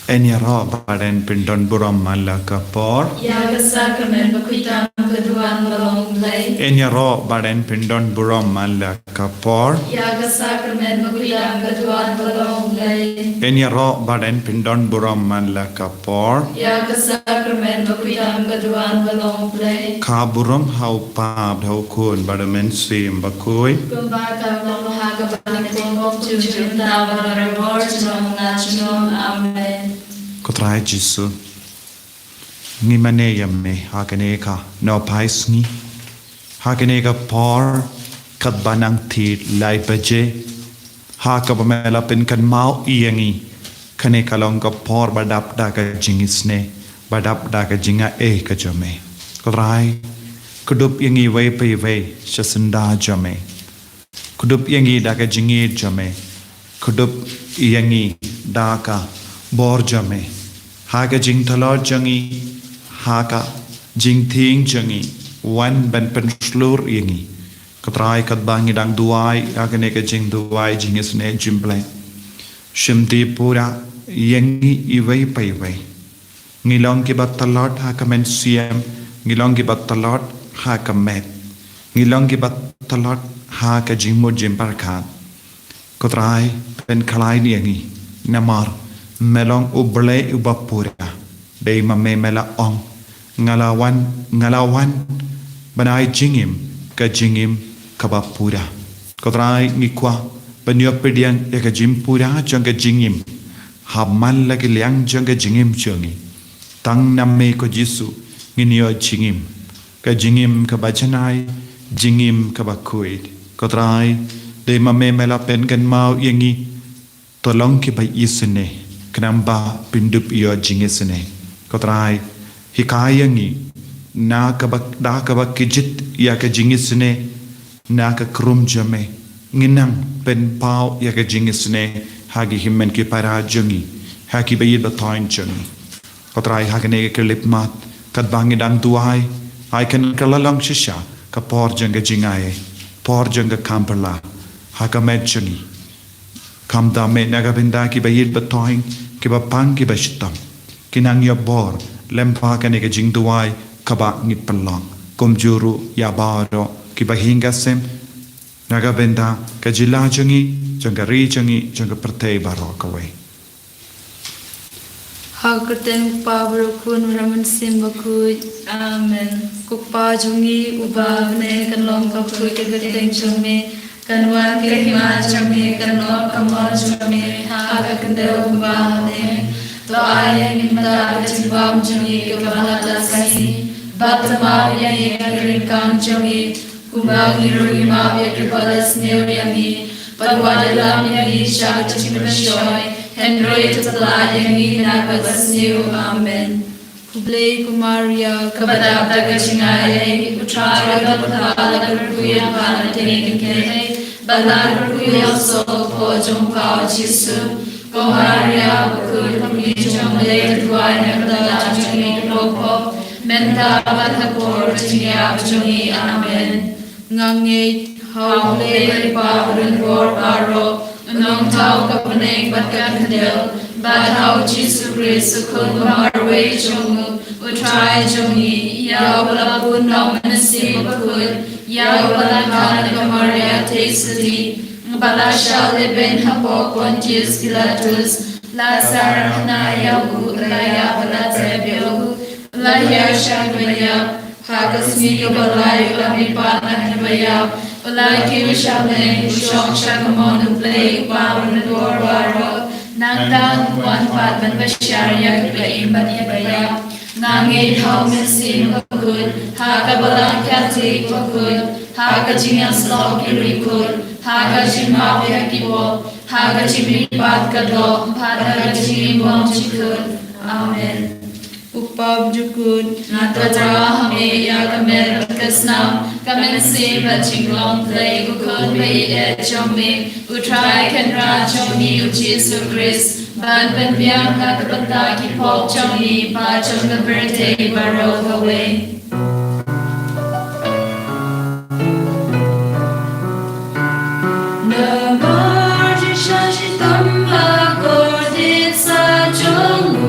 Enyaro baden pindon buram malakapor. Yaga sacrament bakuitam kaduan balong play. Enyaro baden pindon buram malakapor. Yaga sacrament bakuitam kaduan balong play. Enyaro baden pindon buram malakapor. Yaga sacrament bakuitam kaduan balong play. Kaburam hau pab hau kun badamen sim bakui. Kumbaka long haga baling tengok tujuh tawa rebor jong nachong amen. Kotrai Jisu ngi mane yamme hakane ka no pais ngi hakane ka por kat banang thi lai baje ha ka bamela pen kan mau iangi kane ka long ka por badap da ka jingisne badap da ka jinga ka jame kotrai kudup yangi wei pe wei shasanda jame kudup yangi da ka jingi jame kudup yangi da ka bor jame Haga jing talor jangi, haga jing ting jangi, wan ben pen slur yangi. Katrai kat bangi dang duai, haga neka jing duai jing isne jimble. Shimti pura yangi iway payway. Ngilong ki bat talot haga men siem, ngilong ki bat talot haga met. Ngilong ki bat talot haga jing mo jim parkat. Katrai pen kalai yangi, namar. Melong uble ubapura dei mame mela ong ngalawan banai jingim ka bapura kodrai ngikwa banyo pedian ya ka jimpura janga jingim hamal lagi liang janga jingim jongi tang namme ko jisu nginio jingim ka bajanai jingim ka bakuid kodrai dei mame mela pen kan mau yangi tolong ki bai isune Kenamba pindup iyo jingisene. Kotrai hikayangi na kabak kijit ya ka jingisene na ka krum jame nginang pen pau ya ka jingisene hagi himmen ki para jungi hagi bayid batoin jungi. Kotrai hagane ka lipmat kat bangidang tuai ai kan kalalang shisha ka por janga Jingaiei por janga kamperla hagamed jungi. Kam dame nagabinda ki bayid batoing ki bapang ki bashitam kinang yabor lempa ka nega jing duai kaba ngit palong kumjuru yabaro ki bahinga sem nagabinda ka jila jangi janga pertei baro kawai Hagerten pabro kun raman simbaku amen kupa jungi uba ne kanlong kapui ke geteng jome Kanwan kehima jame kanor kamor jame haga kendel kumbane to ayah minta kecimbang jame kebalata kasi batama yang kerinkang jame kumbang irui ma ya kebalas neu yangi padwa dalam yangi syak cimbershoy hendroi tetela yangi nabalas neu amen Kublai kumaria kabadab daga Jingaiei utraya batala kerkuya pana tenike Balar kuya so po Jong kau Jisu kumaria bukur kami Jong le tuai nakala Jongi lopo menta bathapor Jingaiei Jongi amen Ngangai hau le pa urun bor baro nong tau kapaneng batkan kendel Badhau Jisu Kristu kun marway Jongu utrai Jongi ya walapun nong menasi bakun ya walakan kamaria tesati balasha leben hapo Pontius Pilatus Lazar hana yahu laya balatebelu laya shagwaya hagas niyo balay ulapipana hibaya ulay kiwishameng usyong shakamon uplay upawan nadorwaro Nang dang kuan pat ban basyarya kibaim ban ibaya Nang hau mesin bakun Haka balang kati bakun Haka jingan slok irikun Haka jimap yakibo Haka jimipat kado Haka jimibong jikun Amen Upab jukun Natatra hame ya kamer kasnam Kamen se bachinglong play Ukun bai jome Utrai kenra jomi Jisu Christ Ban ben biang kakabanta ki pok jomi Ba jom the birthday baro away Namar jisha jitam ha kordit sa jongu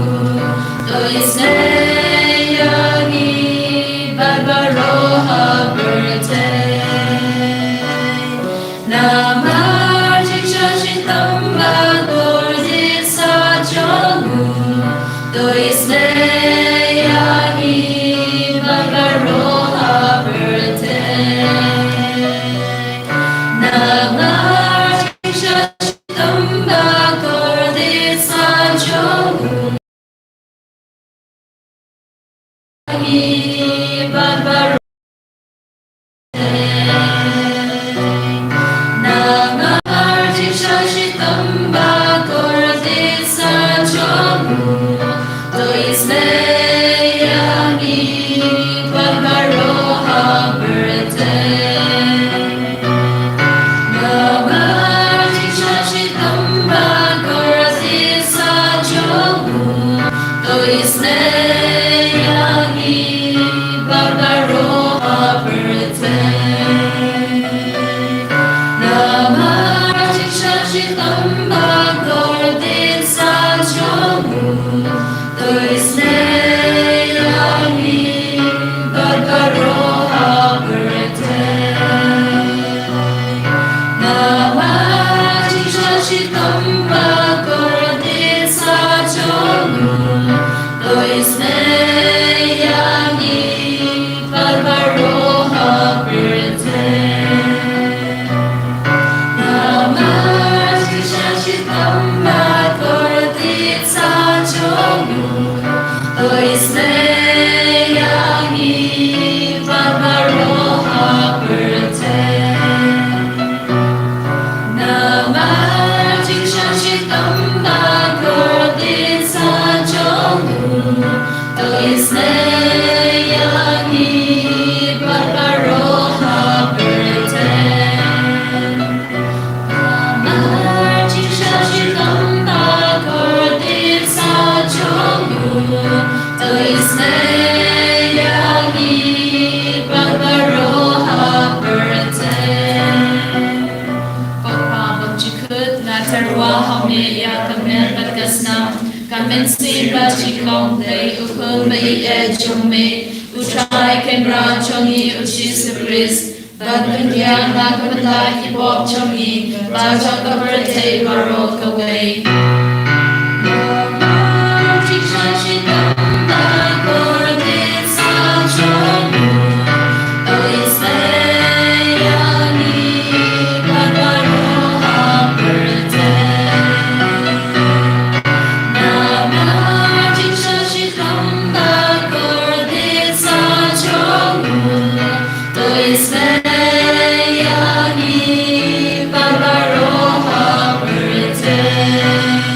Baba Roha Brite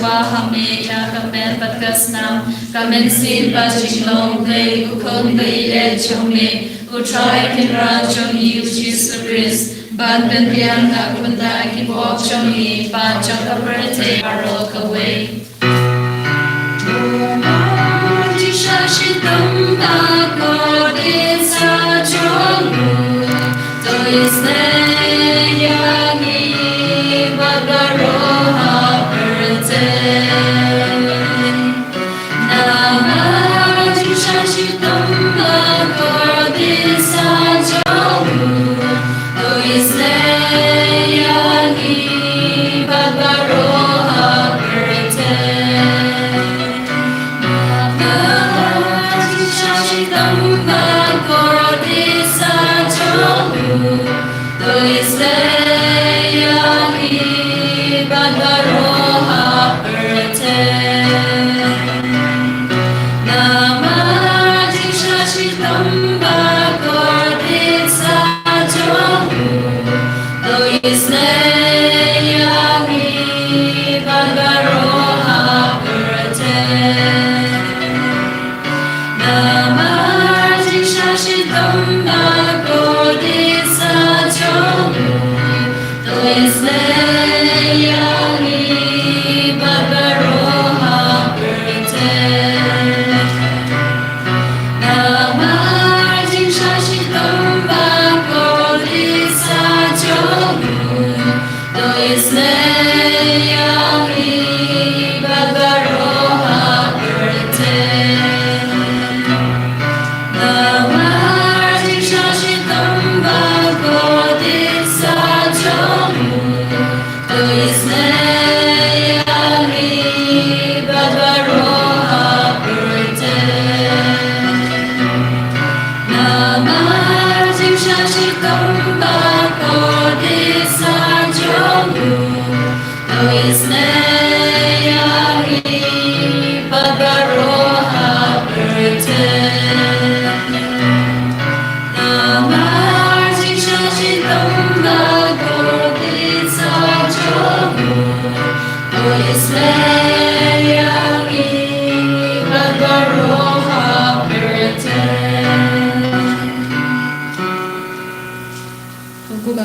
hame ya kamen patkasnam kamen sin bajinglong lay ukon lay chome utrai kinra chongi Jesus Christ ban ben biang na kunda ki bok chongi ban chong kaperte arok away Shashitamba Kodisa Jongu Toisne Yagi Bagaroha Perte Namaji Shashitamba Kodisa Jongu Toisne Yagi Bagaroha Perte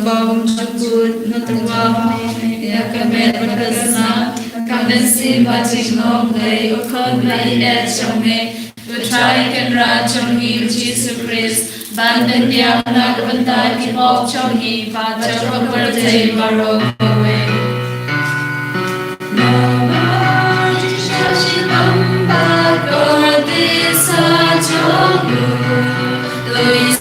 Bawang jemput natuwa ya kamen berkesna kamen si bajing long lay ukon lay chome utrai kan ra chongi Jesus Christ bandan dia nak bentar ki bok chongi pa chok berde baro kowe Namah Shashi Bamba Kodisa Jongu Luis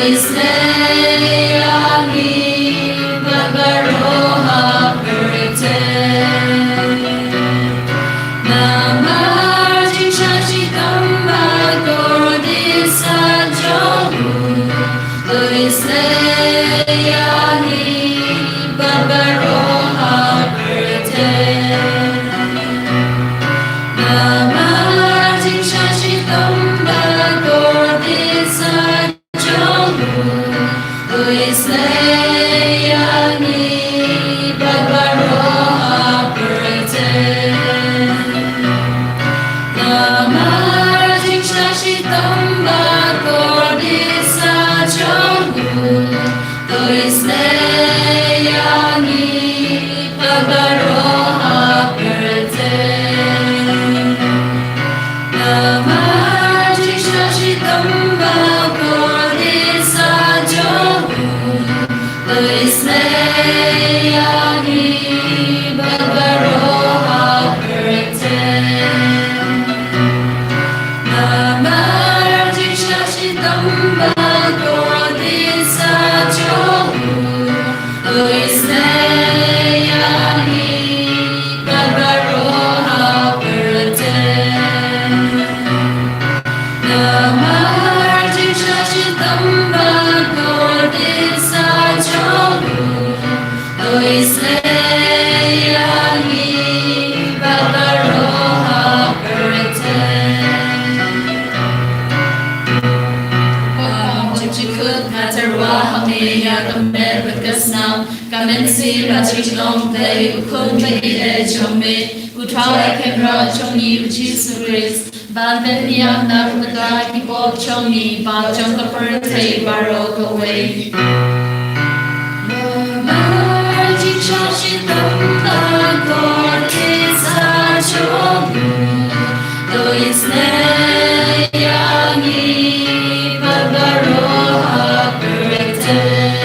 Luis Jong Day Ukon Bay Jong Me Utrai Kemra Jong Yi Jesus Christ Baphylla Narmada Kibo Jong Yi Ba Jong Kaperte Baro Away Marji Chashi Tamba God is a Jong Do is Yangi Babaro Haperete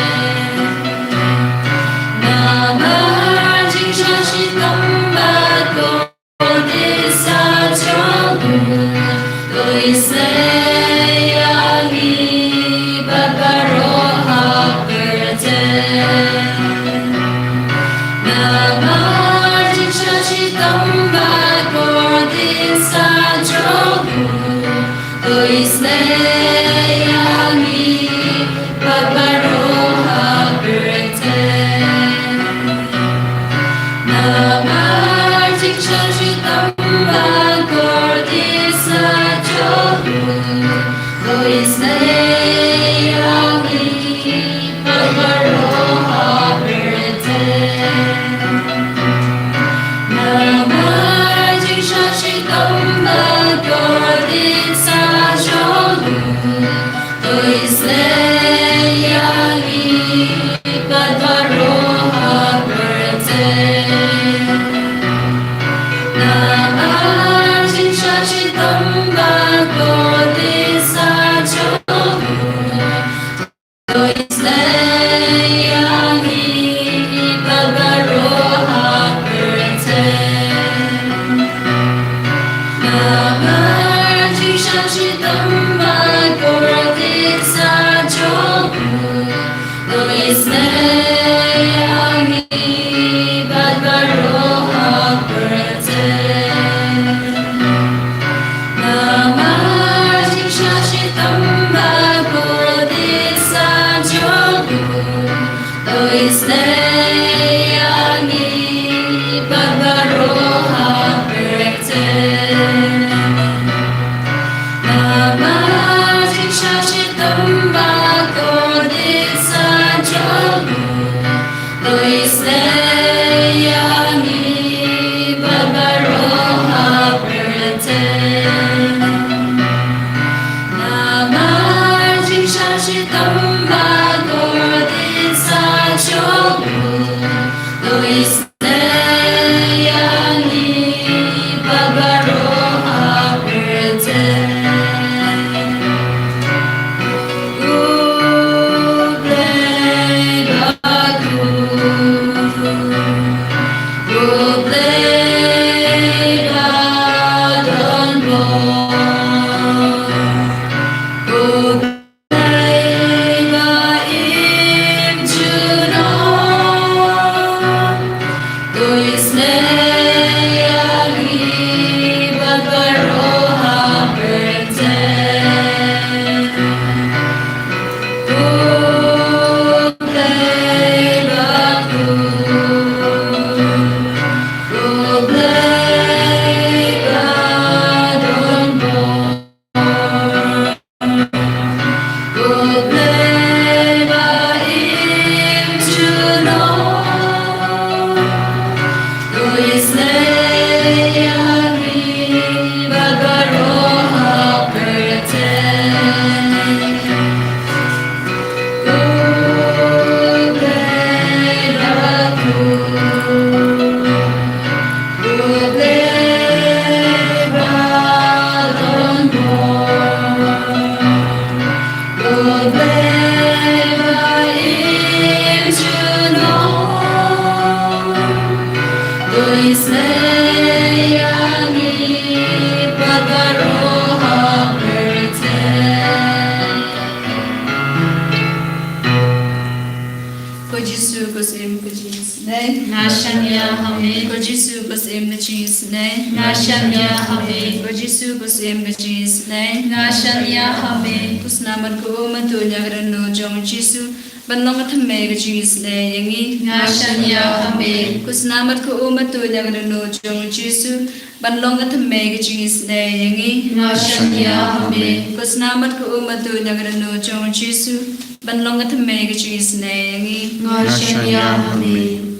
Kusnamat ko umatu yang no jong Jesu banlong at meg jis ne yangi nashan ya hame kusnamat ko umatu yang no jong Jesu banlong at meg jis ne yangi nashan ya hame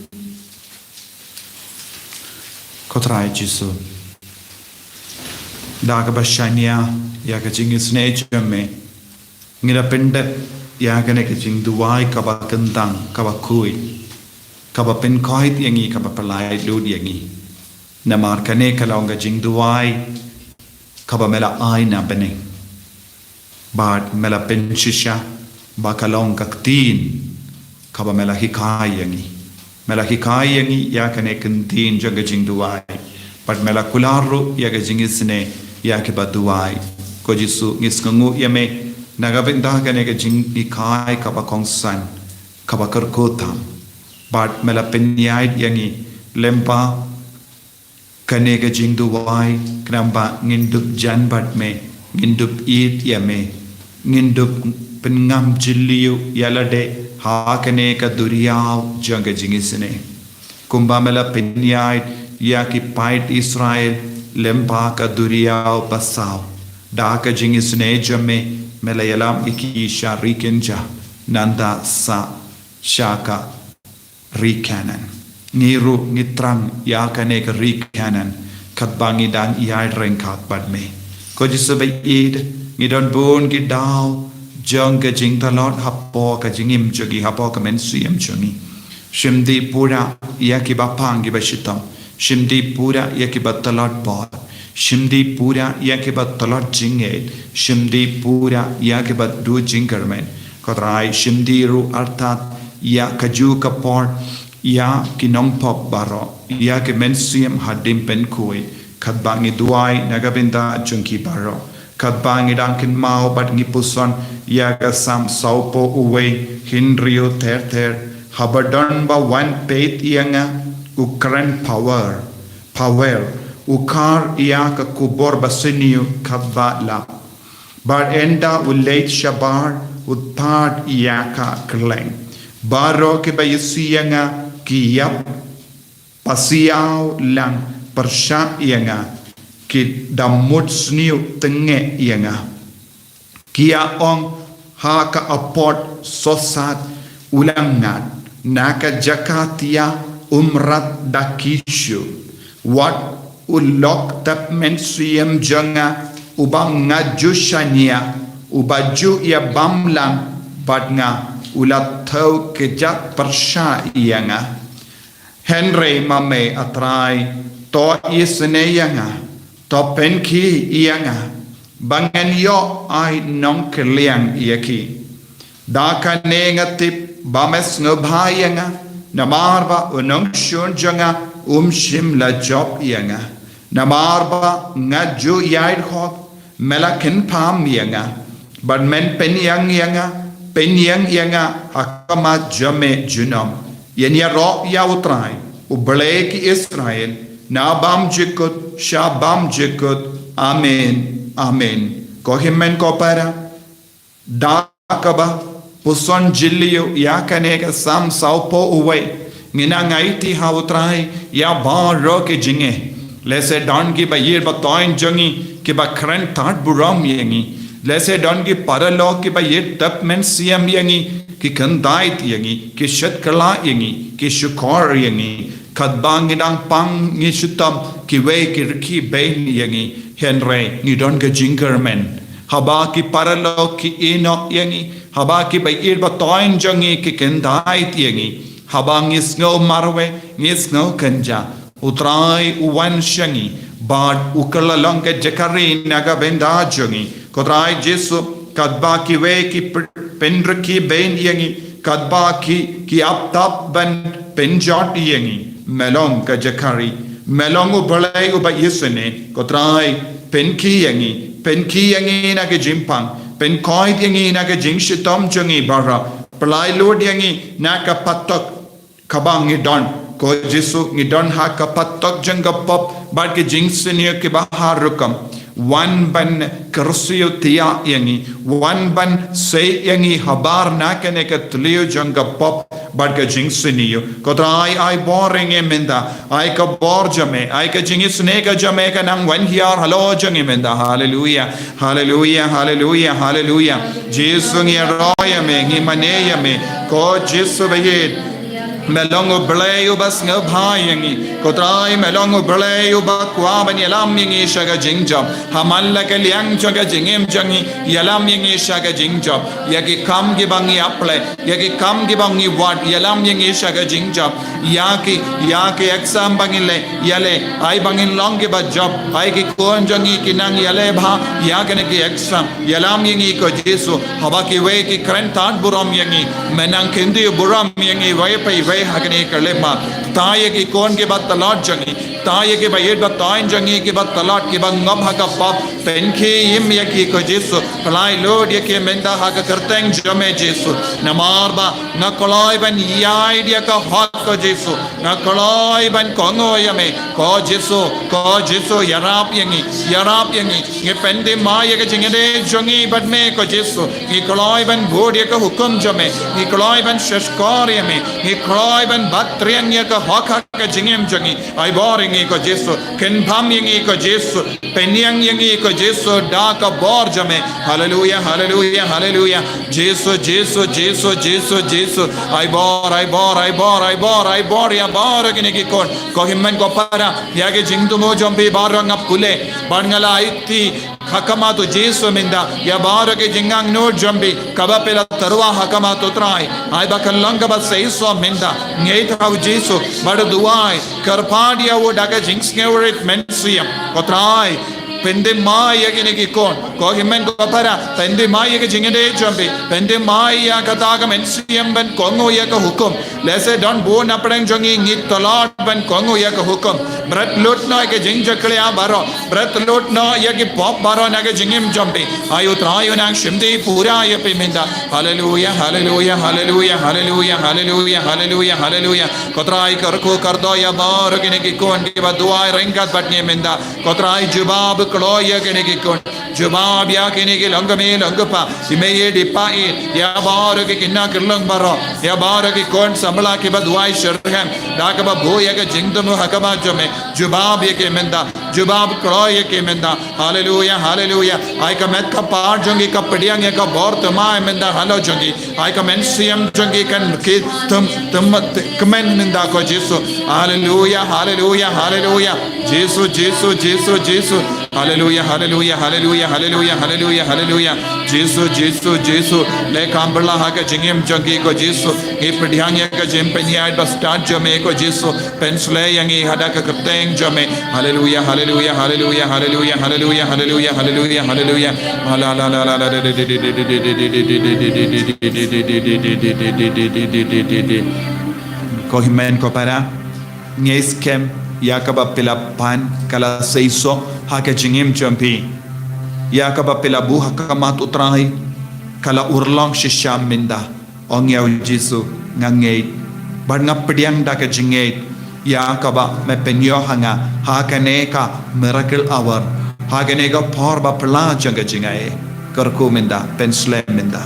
Kotrai Jisu. Daga Bashania, Yaka Jing is nature me. Ngira Pende, Yaganeka Jing Duai, Kabakantang, Kabakui. Kaba pen koit yangi kaba palai lud yangi namar kane kalonga jing duai kaba mela aina bene bad mela pen shisha ba kalonga ktin kaba mela hikai yangi ya kane kantin jaga jing duai but mela kularu yaga jing isne ya ke baduai ko jisu ngisngu yame nagabinda kane ka jing hikai kaba kongsan kaba karkotam But mela penyait yangi lempa kanega jing duwai knamba ngindup jan bat me ngindup it yame ngindup pengam jiliu yalade ha kanega duriyaw janga jingisne kumba mela penyait yaki pait Israel lempa ka duriyaw basaw da ka jingisne jame mela yalam iki sharikenja nanda sa shaka Rikanan Niru Nitram Yakanek Rikanan Katbangi dan Yai Renkat Badme Kojisabay Id Nidon Boon Gidaw Jong Gajing Talot Hapo Kajingim Jogi Hapo Kamensuyam Chungi Shimdi Pura Yakibapang Gibashitam Shimdi Pura Yakibatalot Bor Shimdi Pura Yakibatalot Jingaiei Shimdi Pura Yakibat Du Jingermen Kodrai Shimdi Ru Artat Ya kaju kapor ya kinong pop baro ya ke mensiam hadim pen kui katbangi duai nagabinda junki baro katbangi dangkin mau bat ngipuson ya ka sam saupo uwe hinrio ter habadon ba one pet yanga ukran power ukar ya ka kubor basiniu katbala bar enda ulait shabar utad ya ka kleng Baro ke bayisianga kiyap pasiaw lang persya ianga ki damut sniu tenge ianga kia ong ha ka aport sosat ulangat naka jakatia umrat dakishu wat ulok tap mensiem janga ubang ngaju shania ubaju ia bamlang badnga ulat thau kejat persya ianga Henry mame atrai to isne ianga to penki ianga bangen yo ai nong keliang iaki daka nengatip bames ngabhayanga namarba unong shun janga shim la job ianga namarba ngaju yaid hok melakin pam ianga but men pen yang ianga Penyang yanga akama jame junam yenya ro ya utrai ubale ki Israel na bam jikut shabam jikut amen ko himmen ko para da kaba puson jilliyo ya kaneka sam saupo uwe ngina ngaiti ha utrai ya ba ro ke jinge lese don ki ba yir ba toin jangi ki ba kran tat buram yengi Lese don ki paralog ki ba ye tap men siam yangi ki kandait yangi ki shatkala yangi ki shukor yangi kadbang idang pang ngi shutam ki we ki riki bain yangi henre ni don ga jingermen haba ki paralog ki ino yangi haba ki ba ir ba toin jangi ki kandait yangi haba ngis ngo marwe ngis ngo kanja utrai uwan shangi bad ukala langka jakari naga benda jangi Kodrai Jesu kadba ki we ki pendra ki ben yangi kadba ki aptap ban penjot yangi melong ka jakari melong ubalai uba yesene kodrai penki yangi na ke jimpang pen koi yangi na ke jingshitom jangi bara palai lord yangi na ka patok kabang idon ko Jesu ngidon ha ka patok janga pop bar ke jingsene ke bahar rukam One ban kersiyo tiya yangi, one ban say yangi habar nakane ka tlio janga pop barga jingsiniyo. Kodrai ai boring emenda, ai ka borjame, ai ka jingisnega jamaica nang one here hello jangimenda. Hallelujah, hallelujah, hallelujah, hallelujah. Jesus ngi roya me, ngi maneya me, ko Jesus bayed. melongo bleu bas ngabhayangi kotrai melongo bleu bakwaban yalam yangi shaga jingjam hamalla ke liang chaga jingem jangi yalam yangi shaga jingjam yaki kam gi bangi apple yaki kam gi bangi wat yalam yangi shaga jingjam yaki exam bangile yale ai bangin long gi ba job ai ki kon jangi kinang yale bha yakane ki exam yalam yangi ko jesu haba ki we ki kren tat buram yangi menang kendi buram yangi we pai we hagane kalema taye ki kon ke bat talat jangi taye ke bayet bat tain jangi ke bat talat ke bat ngam ha ka pap penki yim yaki ko jesu palai lord yake menda ha ka kerteng jame jesu namarba na koloi ban yai dia ka hak ko jesu na koloi ban kongo yame ko jesu yarap yangi nge pende ma yake jingede jangi bat me ko jesu nge koloi ban bod yake hukum jame nge koloi ban shashkar yame nge koloi ban batrian yake hak ka jingem jangi ai boring ko jesu ken pham yangi ko jesu penyang yangi ko jesu da ka bor jame hallelujah hallelujah hallelujah jesu ai bor ya bor kini ki kon ko himmen ko para yage jingdumo jombi barang apule bangala aitti hakama to jesu minda ya bor ke jingang no jombi kabapela tarwa hakama to trai ai bakalanga ba seiso minda ngei thau jesu bad duai karpadia wo daga jinx ngerit mensiam ko trai pende maya kini ki kon ko himmen ko para pende maya ke jingede jombi pende maya kataga mensiam ban kongo ya ka hukum lese don bo na padang jongi ngit talat ban kongo ya ka hukum brat lot na ke jing jakle a baro brat lot na ya ke pop baro na ke jingim jombi ayu trayo na shimdi pura ya pe menda hallelujah hallelujah hallelujah hallelujah hallelujah hallelujah hallelujah kotrai karko kardo ya bar kini ki kon ke baduai rengat batne menda kotrai jubab kloya kini ki kon jubab ya kini ki langame langpa imeye dipa ya bar ke kinna kirlang baro ya bar ke kon samla ke baduai sherham dakaba boya ke jingdum hakama jome jubab ye ke menda jubab kloya ke menda hallelujah hallelujah ai ka met ka par jongi ka padiang ye ka bor tama menda halo jongi ai ka mensiam jongi kan ke tum kamen menda ko jesu hallelujah hallelujah hallelujah jesu hallelujah hallelujah hallelujah hallelujah hallelujah hallelujah jesu le kambla ha ka jingem jongi ko jesu e padiang ye ka jem penya ba start jome ko jesu pensle yangi hada ka kapteng jome hallelujah hallelujah hallelujah hallelujah hallelujah hallelujah hallelujah hallelujah ko himen ko para ngeskem yakaba pela pan kala seiso haka jingim champi yakaba pela bu hakamat utrai kala urlong shisham minda ongyaw jesu ngangei barnga pediang daka jingei yakaba me penyo hanga hakane ka miracle hour hakane ka porba pla janga jingai karko minda pensle minda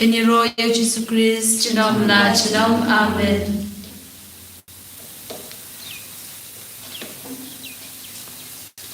Ini roh ya Jesus Christ, Chidom la Chidom, Amen.